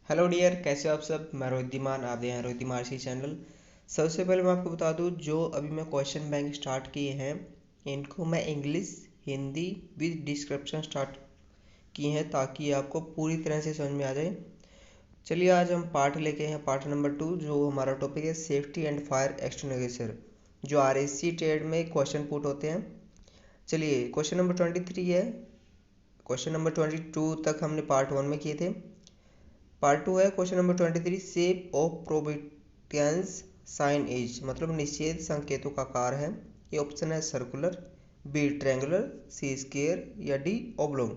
Hello dear, कैसे हो आप सब। मैं रोहित धीमान, आप देख रहे हैं रोहित धीमान सी चैनल। सबसे पहले मैं आपको बता दूं, जो अभी मैं क्वेश्चन बैंक स्टार्ट किए हैं इनको मैं English Hindi with description start किए हैं ताकि आपको पूरी तरह से समझ में आ जाए। चलिए आज हम पार्ट लेके हैं, पार्ट नंबर 2, जो हमारा टॉपिक है सेफ्टी एंड फायर एक्सटिंग्विशर, जो RSC ट्रेड में क्वेश्चन पुट होते हैं। चलिए क्वेश्चन नंबर 23 है। क्वेश्चन नंबर 22 तक हमने पार्ट 1 में किए थे। पार्ट 2 है question number 23, shape of prohibitive signage, मतलब निषेध संकेतों का आकार है। ये ऑप्शन है circular, B triangular, C square या डी ओब्लोंग।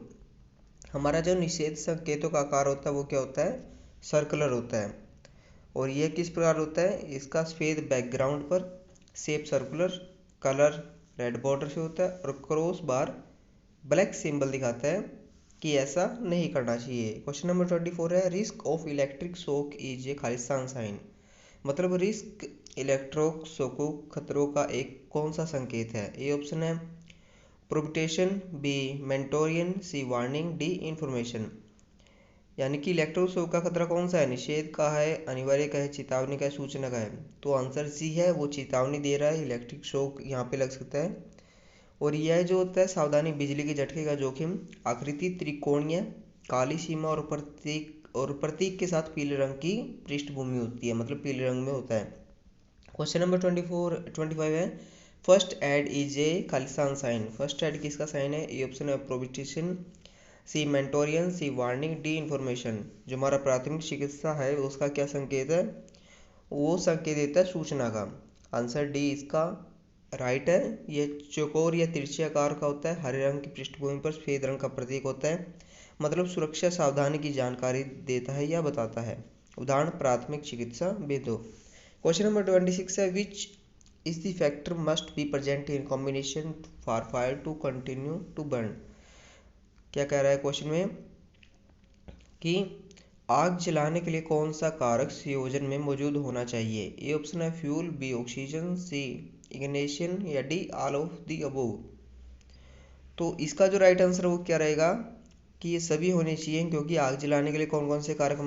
हमारा जो निषेध संकेतों का आकार होता है वो क्या होता है, सर्कुलर होता है। और यह किस प्रकार होता है, इसका सफ़ेद बैकग्राउंड पर shape circular, colour red border से होता है और क्रॉस बार ब्लैक सिंबल दिखाता है कि ऐसा नहीं करना चाहिए। क्वेश्चन नंबर 24 है, risk of electric shock is a खालिस्तान साइन, मतलब रिस्क इलेक्ट्रिक शॉकों खतरों का एक कौन सा संकेत है। ए ऑप्शन है प्रोबिटेशन, B मेंटोरियन, C warning, D information. यानी कि इलेक्ट्रिक शॉक का खतरा कौन सा है, निषेध का है, अनिवार्य का है, चेतावनी का है, सूचना का है। तो आंसर सी है, वो चेतावनी दे रहा है, इलेक्ट्रिक शॉक यहाँ पे लग सकता है। और यह जो होता है सावधानी, बिजली के झटके का जोखिम, आकृति त्रिकोणीय, काली सीमा और प्रतीक के साथ पीले रंग की पृष्ठभूमि होती है, मतलब पीले रंग में होता है। क्वेश्चन नंबर 25 है, फर्स्ट एड इज ए खालिस्तान साइन, फर्स्ट एड किसका साइन है। ए ऑप्शन है प्रोबिटिशन, सी मेंटोरियन, सी वार्निंग, डी इंफॉर्मेशन। जो हमारा प्राथमिक चिकित्सा है उसका क्या संकेत है, वो संकेत देता है सूचना का। आंसर डी इसका राइट है। यह चौकोर या तिरछे आकार का होता है, हरे रंग की पृष्ठभूमि पर सफेद रंग का प्रतीक होता है, मतलब सुरक्षा सावधानी की जानकारी देता है या बताता है। उदाहरण प्राथमिक चिकित्सा भेदों। क्वेश्चन नंबर 26 है, which is the factor must be present in combination for fire to continue to burn. क्या कह रहा है क्वेश्चन में कि आग जलाने के लिए कौन सा कारक संयोजन में मौजूद होना चाहिए। ए ऑप्शन है फ्यूल, बी ऑक्सीजन, सी इग्निशन या D all of the above. तो इसका जो राइट आंसर है वो क्या रहेगा कि ये सभी होने चाहिए, क्योंकि आग जलाने के लिए कौन कौन से कारक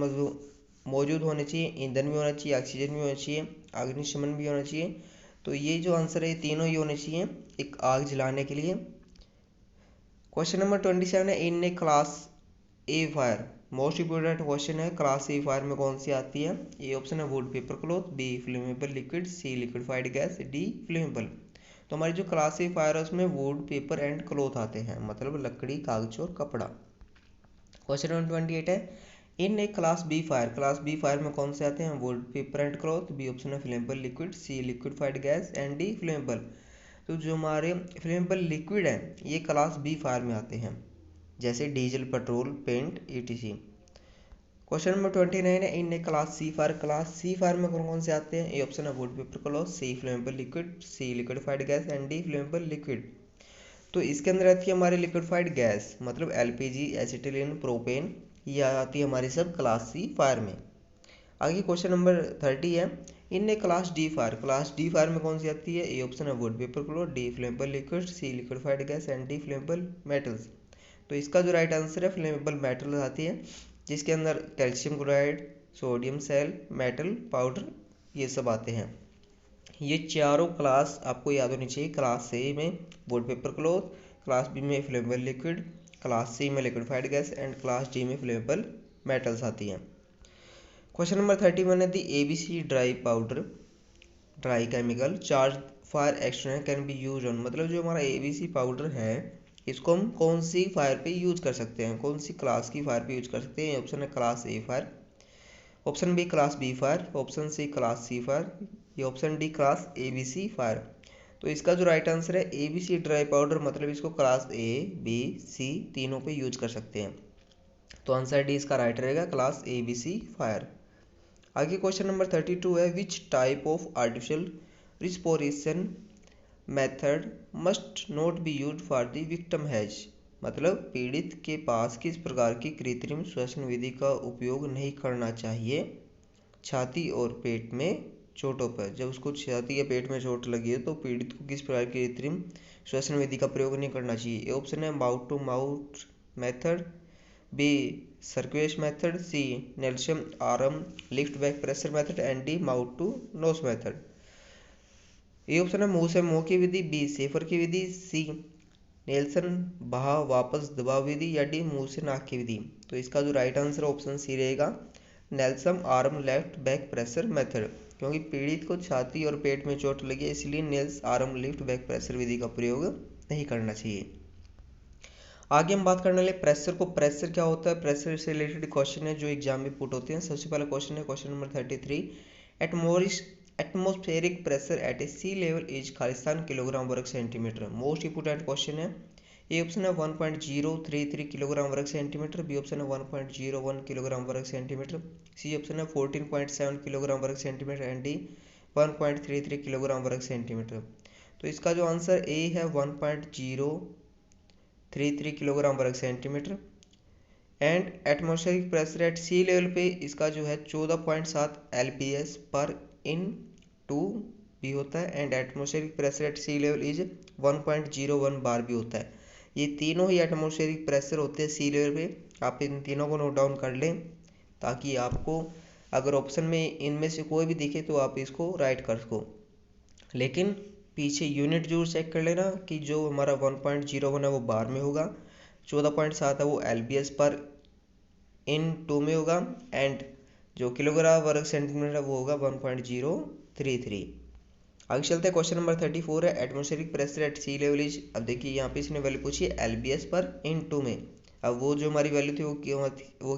मौजूद होने चाहिए, ईंधन भी होना चाहिए, ऑक्सीजन भी होना चाहिए, अग्निशमन भी होना चाहिए। तो ये जो आंसर है ये तीनों ही होने चाहिए एक आग जलाने के लिए। क्वेश्चन नंबर 27 है, in a class A fire, most important question है, क्लास ए फायर में कौन सी आती है। ए ऑप्शन है wood paper cloth, B flammable liquid, C liquefied gas, D flammable. तो हमारी जो क्लास ए फायर है उसमें वुड पेपर एंड क्लॉथ आते हैं, मतलब लकड़ी, कागज और कपड़ा। क्वेश्चन नंबर 28 है, in a class B fire, class B fire में कौन से आते हैं, wood paper and cloth, B option है flammable liquid, C liquefied gas and D flammable. तो जो हमारे फ्लेमेबल लिक्विड है ये क्लास बी फायर में आते हैं, जैसे diesel, petrol, paint etc। Question number 29 है, in a class C fire, class C fire में कौन कौन से आते हैं। ए ऑप्शन है wood paper cloth, C flammable liquid, C liquefied gas and D flammable liquid. तो इसके अंदर आती है हमारी लिक्विफाइड गैस, मतलब LPG, एसिटिलीन, प्रोपेन, ये आती है हमारी सब क्लास सी फायर में। आगे क्वेश्चन नंबर 30 है, in a class D fire, class D fire में कौन सी आती है। ए ऑप्शन है wood paper cloth, D flammable liquid, C liquefied gas and D flammable metals. तो इसका जो राइट आंसर है फ्लेमेबल मेटल आती है, जिसके अंदर calcium chloride, sodium cell, metal powder ये सब आते हैं। ये चारों क्लास आपको याद होनी चाहिए। क्लास ए में wood paper cloth, class B में फ्लेमेबल लिक्विड, क्लास सी में liquefied gas and class D में फ्लेमेबल मेटल्स आती हैं। क्वेश्चन नंबर 31 है, the ABC dry powder, dry chemical charge fire extension can be use on, मतलब जो हमारा ABC powder है इसको हम कौन सी फायर पे यूज कर सकते हैं, कौन सी क्लास की फायर पे यूज कर सकते हैं। ऑप्शन है class A fire, option B class B fire, option C class C fire, या option D class ABC fire. तो इसका जो राइट आंसर है ABC ड्राई पाउडर, मतलब इसको क्लास A, B, C तीनों पे यूज कर सकते हैं। तो आंसर डी इसका राइट रहेगा, क्लास ABC फायर। आगे क्वेश्चन नंबर 32 है, which type of artificial respiration method must not be used for the victim has, मतलब पीड़ित के पास किस प्रकार की कृत्रिम श्वसन विधि का उपयोग नहीं करना चाहिए छाती और पेट में चोटों पर। जब उसको छाती या पेट में चोट लगी है तो पीड़ित को किस प्रकार की कृत्रिम श्वसन विधि का प्रयोग नहीं करना चाहिए। ऑप्शन है mouth to mouth method, B circulation method, C Nelson arm lift back pressure method and D mouth to nose method. ये ऑप्शन है मुंह से मुंह की विधि, बी सेफर की विधि, सी नेल्सन बहा वापस दबाव विधि या डी मुंह से नाक की विधि। तो इसका जो राइट आंसर ऑप्शन सी रहेगा, Nelson arm left back pressure method, क्योंकि पीड़ित को छाती और पेट में चोट लगी इसलिए Nielsen arm lift back pressure विधि का प्रयोग नहीं करना चाहिए। आगे हम बात करने वाले प्रेशर को। प्रेशर क्या होता है, प्रेशर से रिलेटेड क्वेश्चन है जो एग्जाम में पुट होते हैं। सबसे पहला क्वेश्चन है question number 33, atmospheric pressure at a sea level is खालिस्तान किलोग्राम वर्ग सेंटीमीटर। मोस्ट इंपोर्टेंट क्वेश्चन है। ए ऑप्शन है 1.033 किलोग्राम वर्ग सेंटीमीटर, बी ऑप्शन है 1.01 किलोग्राम वर्ग सेंटीमीटर, सी ऑप्शन है 14.7 किलोग्राम वर्ग सेंटीमीटर एंड डी 1.33 किलोग्राम वर्ग सेंटीमीटर। तो इसका जो आंसर ए है 1.033 किलोग्राम वर्ग centimetre. And atmospheric pressure at sea level पे इसका जो है 14.7 LPS पर इन टू भी होता है and atmospheric pressure at sea level is 1.01 bar भी होता है। ये तीनों ही एटमॉस्फेरिक प्रेशर होते हैं सी लेवल पे। आप इन तीनों को नोट डाउन कर लें ताकि आपको अगर ऑप्शन में इनमें से कोई भी दिखे तो आप इसको राइट कर सको। लेकिन पीछे यूनिट जरूर चेक कर लेना कि जो हमारा 1.01 है वो बार में होगा, 14.7 है वो LPS पर इन टू में होगा एंड जो किलोग्राम वर्ग सेंटीमीटर वो होगा 1.033। आगे चलते हैं क्वेश्चन नंबर 34 है atmospheric pressure at sea level is. अब देखिए यहाँ पे इसने वैल्यू पूछी है LPS पर इन टू में। अब वो जो हमारी वैल्यू थी वो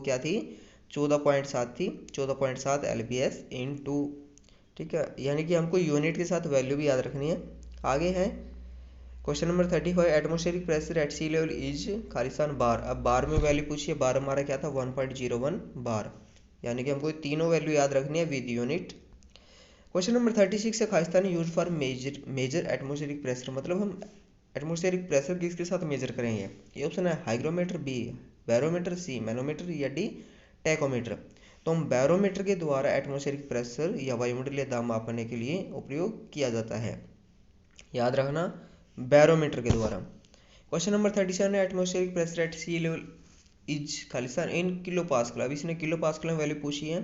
क्या थी, 14.7 थी, 14.7 LPS इन टू। ठीक है, यानी कि हमको यूनिट के साथ वैल्यू भी याद रखनी है। आगे है question number 35, atmospheric pressure at sea level is खालिस्तान बार। अब बार में वैल्यू पूछी है, बार हमारा क्या था 1.01 बार, यानी कि हमको तीनों वैल्यू याद रखनी है विद यूनिट। क्वेश्चन नंबर 36 है खालिस्तान use for measure atmospheric pressure, मतलब हम एटमॉस्फेरिक प्रेशर किसके साथ मेजर करेंगे। ये ऑप्शन है हाइग्रोमीटर, बी बैरोमीटर, सी मैनोमीटर या डी टैकोमीटर। तो हम बैरोमीटर के द्वारा एटमॉस्फेरिक प्रेशर या वायुमंडलीय दाब मापने के लिए उपयोग किया जाता है, याद रखना बैरोमीटर के द्वारा। क्वेश्चन नंबर 37 है atmospheric pressure at sea level is खालिस्तान इन किलो पास्कल। अब इसने किलो पास्कल में वैल्यू पूछी है।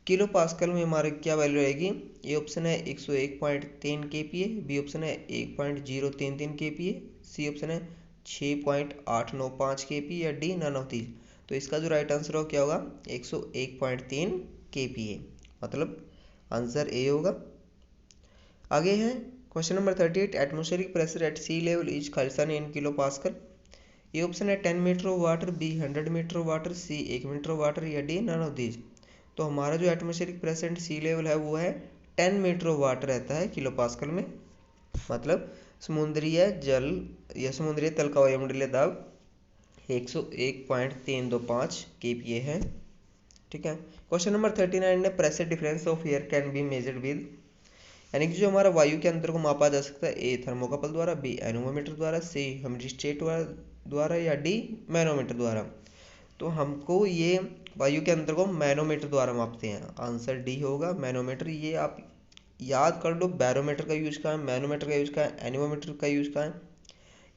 किलो पास्कल में हमारे क्या वैल्यू रहेगी, ए ऑप्शन है 101.3 kPa, बी ऑप्शन है 1.033 kPa, सी ऑप्शन है 6.895 kPa या डी नन ऑफ दीज। तो इसका जो राइट आंसर हो क्या होगा 101.3 kPa, मतलब आंसर ए होगा। आगे है question number 38, atmospheric pressure at sea level is खालिस्तान इन किलो पास्कल। ये ऑप्शन है 10 metre of water, B 100 metre of water, C 1 metre of water या डी नन ऑफ दीज। तो हमारा जो एटमॉस्फेरिक प्रेशर सी लेवल है वो है 10 मीटर ऑफ वाटर रहता है किलो पास्कल में, मतलब समुद्रीय जल या समुद्रीय तल का वायुमंडलीय दाब 101.325 kPa है। ठीक है, क्वेश्चन नंबर 39 है pressure difference of air can be measured with, यानी कि जो हमारा वायु के अंतर को मापा जा सकता है, ए थर्मोकपल द्वारा, बी एनोमीटर द्वारा, सी हेमरिस्टेट द्वारा या डी मैनोमीटर द्वारा। तो हमको ये वायु के अंतर को मैनोमीटर द्वारा मापते हैं, आंसर डी होगा मैनोमीटर। ये आप याद कर लो, बैरोमीटर का यूज कहाँ है, मैनोमीटर का यूज कहाँ है, एनीमोमीटर का यूज कहाँ है।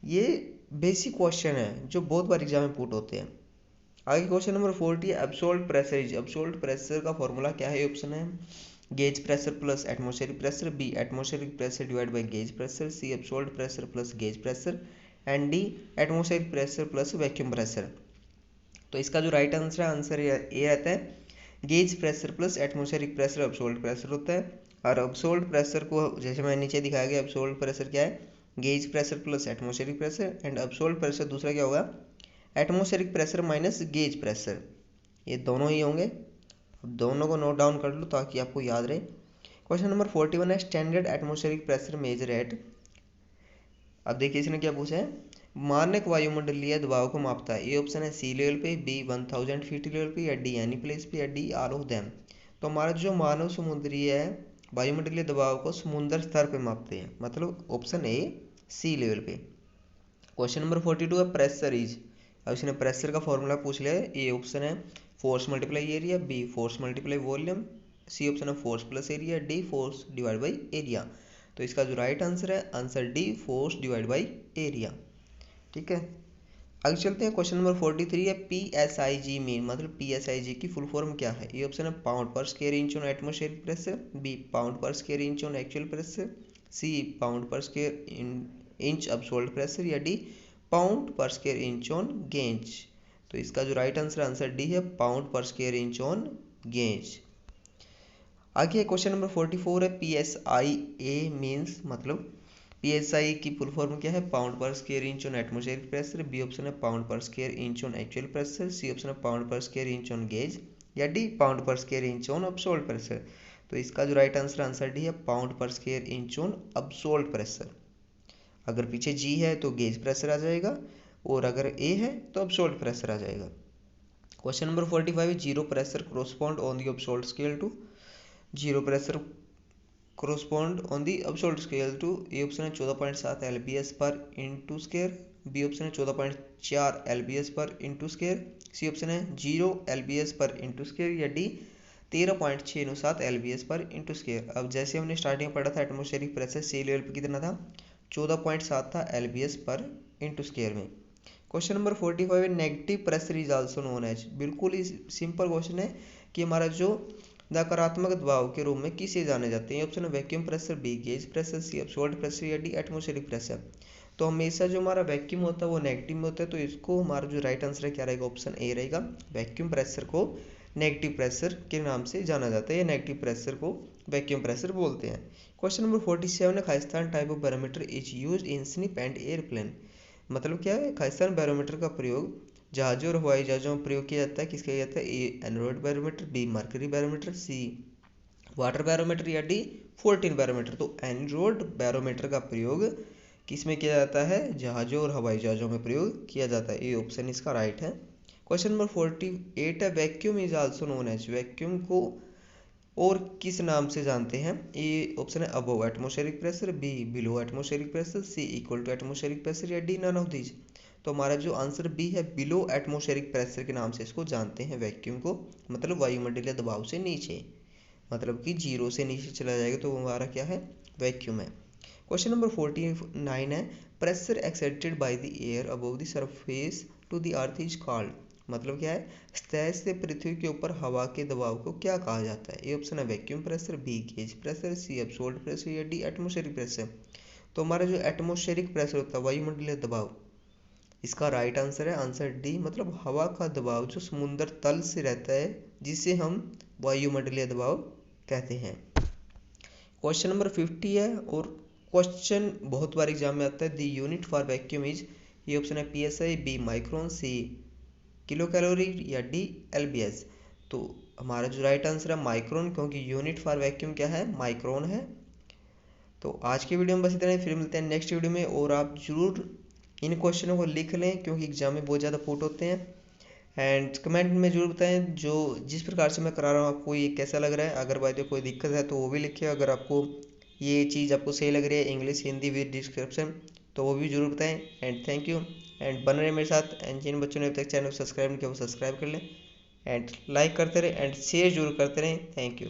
ये बेसिक क्वेश्चन है जो बहुत बार एग्जाम में पुट होते हैं। आगे क्वेश्चन नंबर 40 है absolute pressure is. Absolute pressure का फॉर्मूला क्या है, ऑप्शन है gauge pressure plus atmospheric pressure, B atmospheric pressure divide by gauge pressure, C absolute pressure plus gauge pressure and D atmospheric pressure plus vacuum pressure. तो इसका जो right answer है, answer A रहता है gauge pressure plus atmospheric pressure absolute pressure होता है। और absolute pressure को जैसे मैं नीचे दिखाया गया, एब्सोल्यूट प्रेशर क्या है, gauge pressure plus atmospheric pressure and absolute pressure दूसरा क्या होगा, atmospheric pressure minus gauge pressure, ये दोनों ही होंगे। दोनों को नोट डाउन कर लो ताकि आपको याद रहे। क्वेश्चन नंबर 41 है standard atmospheric pressure measure at. अब देखिए इसने क्या पूछा है, मानक वायुमंडलीय दबाव को मापता है। ये ऑप्शन है सी लेवल पे, बी 1000 फीट लेवल पे या डी एनी प्लेस पे या डी ऑल ऑफ देम। तो हमारा जो मानव समुद्रीय है वायुमंडलीय दबाव को समुद्र स्तर पे मापते हैं, मतलब ऑप्शन ए सी लेवल पे। क्वेश्चन नंबर 42 है प्रेशर इज। अब इसने प्रेशर का फॉर्मूला पूछ लिया है। ए ऑप्शन है force multiply area, B force multiply volume, C option है force plus area, D force divide by area. तो इसका जो राइट आंसर है, answer D force divide by area. ठीक है, आगे चलते हैं, क्वेश्चन नंबर 43 है PSIG मीन, मतलब PSIG की फुल फॉर्म क्या है। ये ऑप्शन है pound per square inch on atmospheric pressure, B pound per square inch on actual pressure, C pound per square inch absolute pressure, या D pound per square inch on gauge. तो इसका जो right answer answer D है, pound per square inch on gauge. आगे question number 44 है PSIA means, मतलब PSI की full form क्या है, pound per square inch on atmospheric pressure, B option है pound per square inch on actual pressure, C option है pound per square inch on gauge, या D pound per square inch on absolved pressure. तो इसका जो right answer answer D है, pound per square inch on absolved pressure. अगर पीछे जी है तो गेज प्रेशर आ जाएगा, और अगर ए है तो अब्सोल्व्ड प्रेशर आ जाएगा। क्वेश्चन नंबर 45 है zero pressure correspond on the absolute scale to, zero pressure correspond on the absolute scale to, A option है 14.7 lbs per into square, B option है 14.4 lbs पर इंटू स्केयर, सी option है 0 lbs per into square, या D 13.697 lbs per into square. अब जैसे हमने starting में पढ़ा था एटमॉस्फेरिक प्रेशर सी लेवल पर कितना था, 14.7 था lbs पर इंटू स्केयर में। Question number 45 negative pressure is also known as, बिल्कुल ही सिंपल क्वेश्चन है कि हमारा जो नकारात्मक दबाव के रूप में किसे जाने जाते हैं। ऑप्शन है vacuum pressure, B gauge pressure, C absolute pressure, या डी एटमॉस्फेरिक प्रेशर। तो हमेशा जो हमारा वैक्यूम होता है वो नेगेटिव में होता है, तो इसको हमारा जो राइट आंसर है क्या रहेगा, ऑप्शन ए रहेगा। वैक्यूम प्रेशर को नेगेटिव प्रेशर के नाम से जाना जाता है, या नेगेटिव प्रेशर को वैक्यूम प्रेशर बोलते हैं। क्वेश्चन नंबर 47 है Khalistan type of barometer is use in snip and airplane, मतलब क्या है, खालिस्तान बैरोमीटर का प्रयोग जहाजों और हवाई जहाजों में प्रयोग किया जाता है। किसका किया जाता है, ए एनरोड बैरोमीटर, बी मर्करी बैरोमीटर, सी वाटर बैरोमीटर, या डी 14 बैरोमीटर। तो एनरोड बैरोमीटर का प्रयोग किस में किया जाता है, जहाजों और हवाई जहाजों में प्रयोग किया जाता है। ये ऑप्शन इसका राइट है। क्वेश्चन नंबर 48 है vacuum is also known as, vacuum को और किस नाम से जानते हैं। ए ऑप्शन है above atmospheric pressure, B below atmospheric pressure, C equal to atmospheric pressure, या डी नन ऑफ दीज। तो हमारा जो आंसर बी है, बिलो एटमॉस्फेरिक प्रेशर के नाम से इसको जानते हैं वैक्यूम को, मतलब वायुमंडलीय दबाव से नीचे, मतलब कि जीरो से नीचे चला जाएगा तो हमारा क्या है, वैक्यूम है। क्वेश्चन नंबर 49 है pressure exerted by the air above the surface to the earth is called, मतलब क्या है, सतह से पृथ्वी के ऊपर हवा के दबाव को क्या कहा जाता है। ए ऑप्शन है vacuum pressure, B gauge pressure, C absolute pressure, या डी एटमॉस्फेरिक प्रेशर। तो हमारा जो एटमॉस्फेरिक प्रेशर होता है, वायुमंडलीय दबाव, इसका राइट आंसर है आंसर डी, मतलब हवा का दबाव जो समुद्र तल से रहता है, जिसे हम वायुमंडलीय दबाव कहते हैं। क्वेश्चन नंबर 50 है, और क्वेश्चन बहुत बार एग्जाम में आता है, the unit for vacuum is, ये ऑप्शन है PSI, बी माइक्रोन, सी किलो कैलोरी, या डी LBS। तो हमारा जो राइट आंसर है माइक्रोन, क्योंकि यूनिट फॉर वैक्यूम क्या है, माइक्रोन है। तो आज की वीडियो में बस इतना ही, फिर मिलते हैं नेक्स्ट वीडियो में। और आप जरूर इन क्वेश्चनों को लिख लें, क्योंकि एग्जाम में बहुत ज़्यादा पुट होते हैं। एंड कमेंट में जरूर बताएं जो जिस प्रकार से मैं करा रहा हूँ आपको ये कैसा लग रहा है। अगर बाय द कोई दिक्कत है तो वो भी लिखिए। अगर आपको ये चीज़ आपको सही लग रही है, इंग्लिश हिंदी विद डिस्क्रिप्शन, तो वो भी जरूर बताएं। एंड थैंक यू, एंड बन रहे मेरे साथ। एंड जिन बच्चों ने अभी तक चैनल को सब्सक्राइब नहीं किया वो सब्सक्राइब कर लें, एंड लाइक करते रहें, एंड शेयर जरूर करते रहें। Thank you.